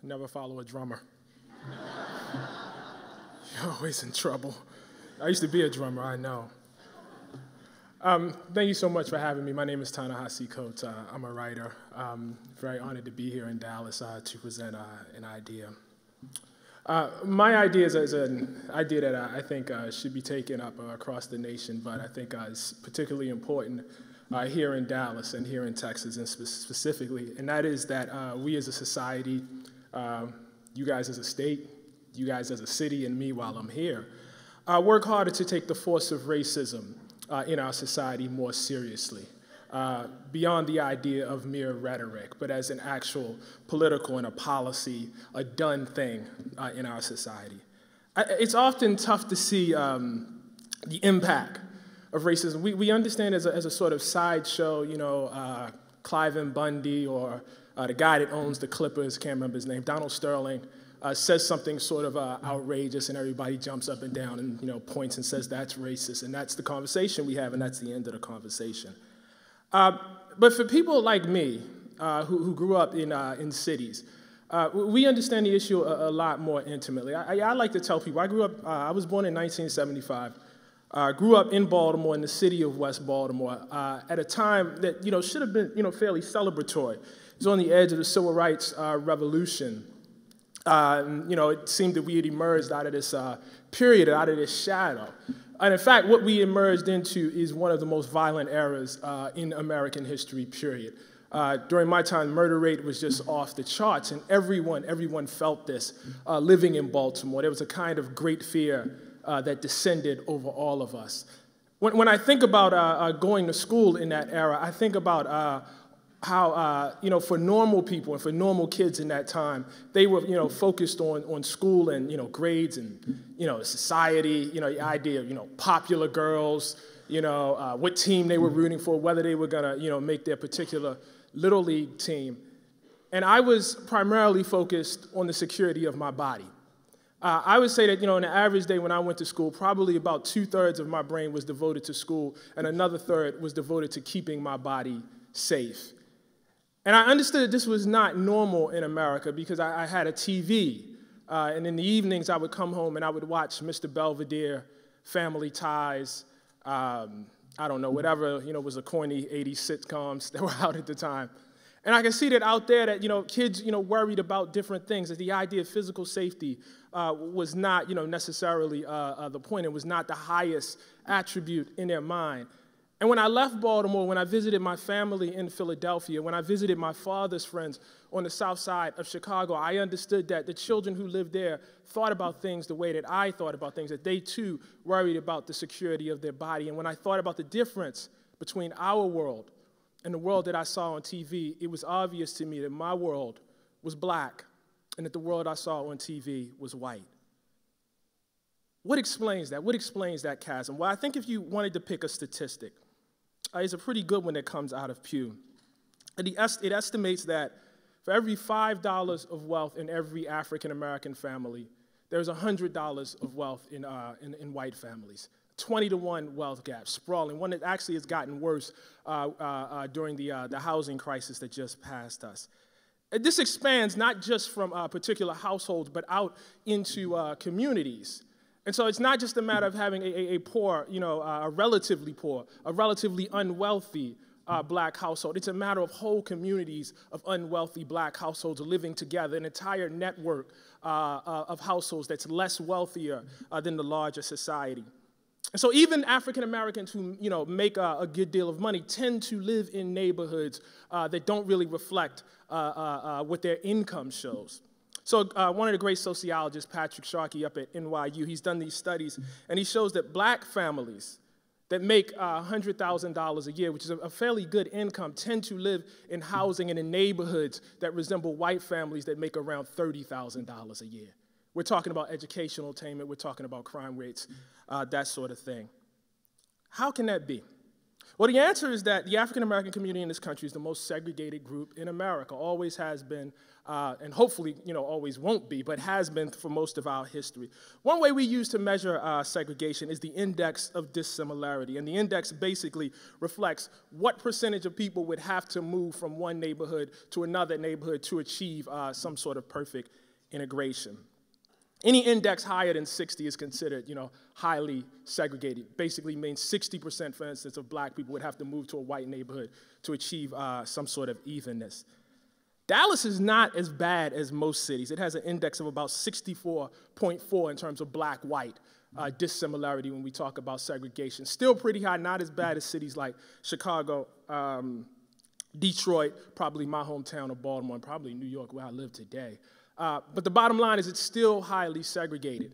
Never follow a drummer. You're always in trouble. I used to be a drummer, I know. Thank you so much for having me. My name is Ta-Nehisi. I'm a writer. Very honored to be here in Dallas to present an idea. My idea is an idea that I think should be taken up across the nation, but I think is particularly important here in Dallas and here in Texas and specifically, and that is that we as a society, you guys as a state, you guys as a city, and me while I'm here, work harder to take the force of racism in our society more seriously, beyond the idea of mere rhetoric, but as an actual political and a policy, a done thing in our society. It's often tough to see the impact of racism. We understand as a sort of sideshow, Cliven Bundy or the guy that owns the Clippers, can't remember his name, Donald Sterling, says something sort of outrageous and everybody jumps up and down and points and says that's racist, and that's the conversation we have and that's the end of the conversation. But for people like me who grew up in cities, we understand the issue a lot more intimately. I like to tell people, I was born in 1975, grew up in Baltimore, in the city of West Baltimore, at a time that should have been fairly celebratory. It was on the edge of the Civil Rights Revolution. It seemed that we had emerged out of this period, out of this shadow. And in fact, what we emerged into is one of the most violent eras in American history, period. During my time, murder rate was just off the charts, and everyone felt this living in Baltimore. There was a kind of great fear that descended over all of us. When I think about going to school in that era, I think about how, for normal people and for normal kids in that time, they were, focused on school and, grades and, society, the idea of, popular girls, what team they were rooting for, whether they were going to, make their particular Little League team. And I was primarily focused on the security of my body. I would say that, in an average day when I went to school, probably about 2/3 of my brain was devoted to school and another third was devoted to keeping my body safe. And I understood that this was not normal in America because I had a TV, and in the evenings I would come home and I would watch Mr. Belvedere, Family Ties, I don't know, whatever, was the corny 80s sitcoms that were out at the time. And I can see that out there that, kids, worried about different things, that the idea of physical safety was not, necessarily the point. It was not the highest attribute in their mind. And when I left Baltimore, when I visited my family in Philadelphia, when I visited my father's friends on the south side of Chicago, I understood that the children who lived there thought about things the way that I thought about things, that they too worried about the security of their body. And when I thought about the difference between our world and the world that I saw on TV, it was obvious to me that my world was black and that the world I saw on TV was white. What explains that? What explains that chasm? Well, I think if you wanted to pick a statistic, it's a pretty good one that comes out of Pew. And it estimates that for every $5 of wealth in every African-American family, there's $100 of wealth in white families. 20-to-1 wealth gap, sprawling, one that actually has gotten worse during the housing crisis that just passed us. And this expands not just from particular households, but out into communities. And so it's not just a matter of having a poor, a relatively poor, a relatively unwealthy black household. It's a matter of whole communities of unwealthy black households living together, an entire network of households that's less wealthier than the larger society. And so even African Americans who make a good deal of money tend to live in neighborhoods that don't really reflect what their income shows. So one of the great sociologists, Patrick Sharkey up at NYU, he's done these studies, and he shows that black families that make $100,000 a year, which is a fairly good income, tend to live in housing and in neighborhoods that resemble white families that make around $30,000 a year. We're talking about educational attainment, we're talking about crime rates, that sort of thing. How can that be? Well, the answer is that the African-American community in this country is the most segregated group in America, always has been, and hopefully, always won't be, but has been for most of our history. One way we use to measure segregation is the index of dissimilarity, and the index basically reflects what percentage of people would have to move from one neighborhood to another neighborhood to achieve some sort of perfect integration. Any index higher than 60 is considered, highly segregated. Basically means 60%, for instance, of black people would have to move to a white neighborhood to achieve some sort of evenness. Dallas is not as bad as most cities. It has an index of about 64.4 in terms of black-white dissimilarity when we talk about segregation. Still pretty high, not as bad as cities like Chicago, Detroit, probably my hometown of Baltimore, and probably New York, where I live today. But the bottom line is it's still highly segregated.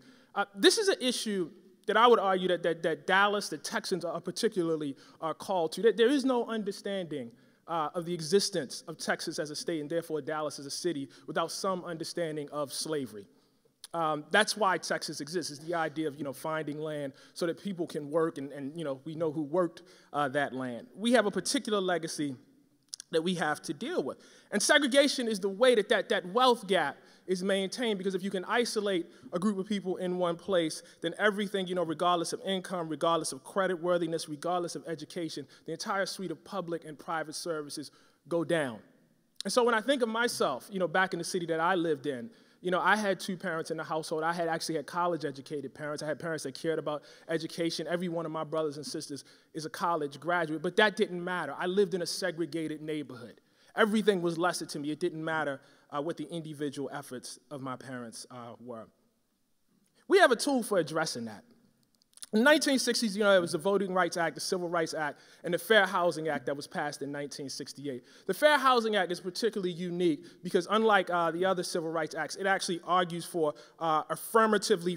This is an issue that I would argue that Dallas, the Texans are particularly called to. That there is no understanding of the existence of Texas as a state and therefore Dallas as a city without some understanding of slavery. That's why Texas exists, is the idea of finding land so that people can work and we know who worked that land. We have a particular legacy that we have to deal with. And segregation is the way that wealth gap is maintained, because if you can isolate a group of people in one place, then everything, regardless of income, regardless of creditworthiness, regardless of education, the entire suite of public and private services go down. And so when I think of myself, back in the city that I lived in, I had two parents in the household. I actually had college-educated parents. I had parents that cared about education. Every one of my brothers and sisters is a college graduate, but that didn't matter. I lived in a segregated neighborhood. Everything was lesser to me. It didn't matter what the individual efforts of my parents were. We have a tool for addressing that. In the 1960s, it was the Voting Rights Act, the Civil Rights Act, and the Fair Housing Act that was passed in 1968. The Fair Housing Act is particularly unique because unlike the other Civil Rights Acts, it actually argues for affirmatively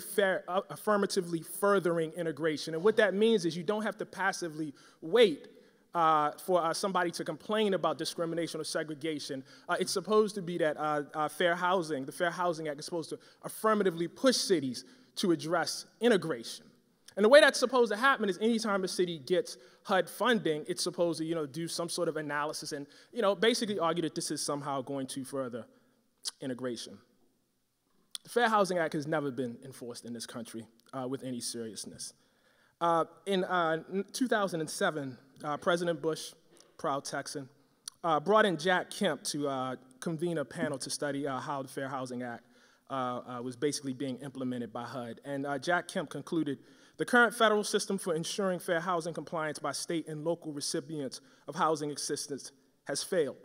furthering integration. And what that means is you don't have to passively wait for somebody to complain about discrimination or segregation. It's supposed to be that the Fair Housing Act is supposed to affirmatively push cities to address integration. And the way that's supposed to happen is anytime a city gets HUD funding, it's supposed to, do some sort of analysis and, basically argue that this is somehow going to further integration. The Fair Housing Act has never been enforced in this country with any seriousness. In 2007, President Bush, proud Texan, brought in Jack Kemp to convene a panel to study how the Fair Housing Act was basically being implemented by HUD. And Jack Kemp concluded, the current federal system for ensuring fair housing compliance by state and local recipients of housing assistance has failed.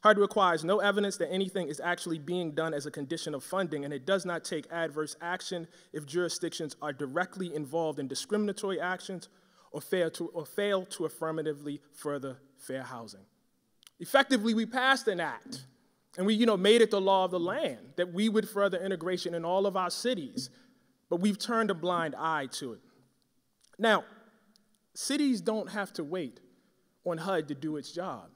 HUD requires no evidence that anything is actually being done as a condition of funding, and it does not take adverse action if jurisdictions are directly involved in discriminatory actions or fail to affirmatively further fair housing. Effectively, we passed an act, and we made it the law of the land that we would further integration in all of our cities, but we've turned a blind eye to it. Now, cities don't have to wait on HUD to do its job.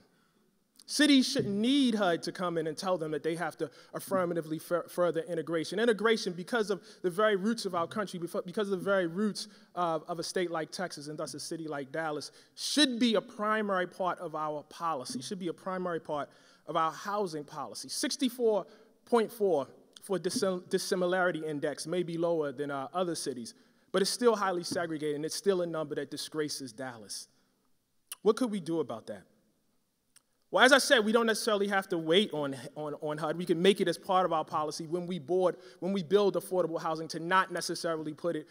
Cities shouldn't need HUD to come in and tell them that they have to affirmatively further integration. Integration, because of the very roots of our country, because of the very roots of a state like Texas and thus a city like Dallas, should be a primary part of our policy, should be a primary part of our housing policy. 64.4 for dissimilarity index may be lower than other cities, but it's still highly segregated, and it's still a number that disgraces Dallas. What could we do about that? Well, as I said, we don't necessarily have to wait on HUD. We can make it as part of our policy when we build affordable housing to not necessarily put it,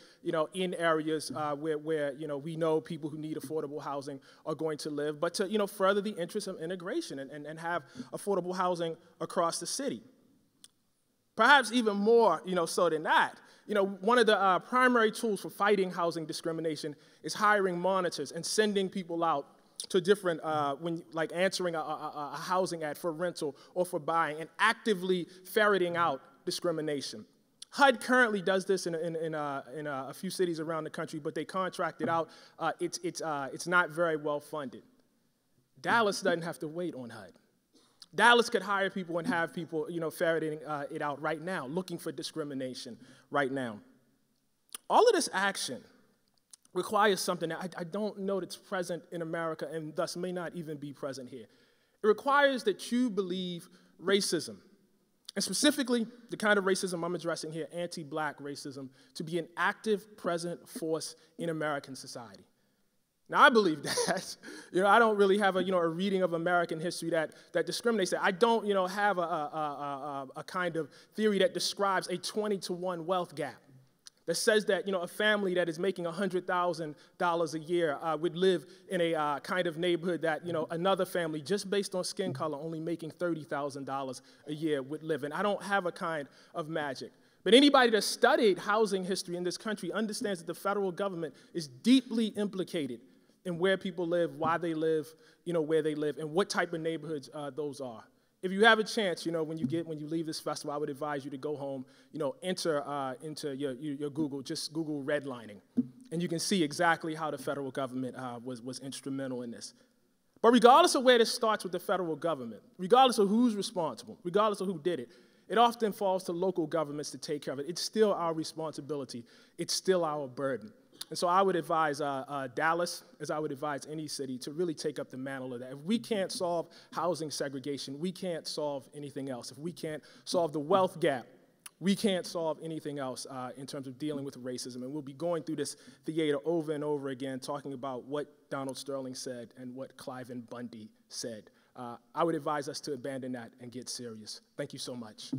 in areas where we know people who need affordable housing are going to live, but to, further the interest of integration and have affordable housing across the city. Perhaps even more, so than that, one of the primary tools for fighting housing discrimination is hiring monitors and sending people out to different, like answering a housing ad for rental or for buying, and actively ferreting out discrimination. HUD currently does this in a few cities around the country, but they contract it out. It's not very well funded. Dallas doesn't have to wait on HUD. Dallas could hire people and have people, ferreting it out right now, looking for discrimination right now. All of this action requires something that I don't know that's present in America and thus may not even be present here. It requires that you believe racism, and specifically the kind of racism I'm addressing here, anti-black racism, to be an active, present force in American society. Now, I believe that. I don't really have a reading of American history that discriminates. I don't have a kind of theory that describes a 20-to-1 wealth gap that says that a family that is making $100,000 a year would live in a kind of neighborhood that another family, just based on skin color, only making $30,000 a year would live in. I don't have a kind of magic. But anybody that studied housing history in this country understands that the federal government is deeply implicated in where people live, why they live, where they live, and what type of neighborhoods those are. If you have a chance, when you leave this festival, I would advise you to go home, enter into your Google, just Google redlining, and you can see exactly how the federal government was instrumental in this. But regardless of where this starts with the federal government, regardless of who's responsible, regardless of who did it, it often falls to local governments to take care of it. It's still our responsibility. It's still our burden. And so I would advise Dallas, as I would advise any city, to really take up the mantle of that. If we can't solve housing segregation, we can't solve anything else. If we can't solve the wealth gap, we can't solve anything else in terms of dealing with racism. And we'll be going through this theater over and over again, talking about what Donald Sterling said and what Cliven Bundy said. I would advise us to abandon that and get serious. Thank you so much.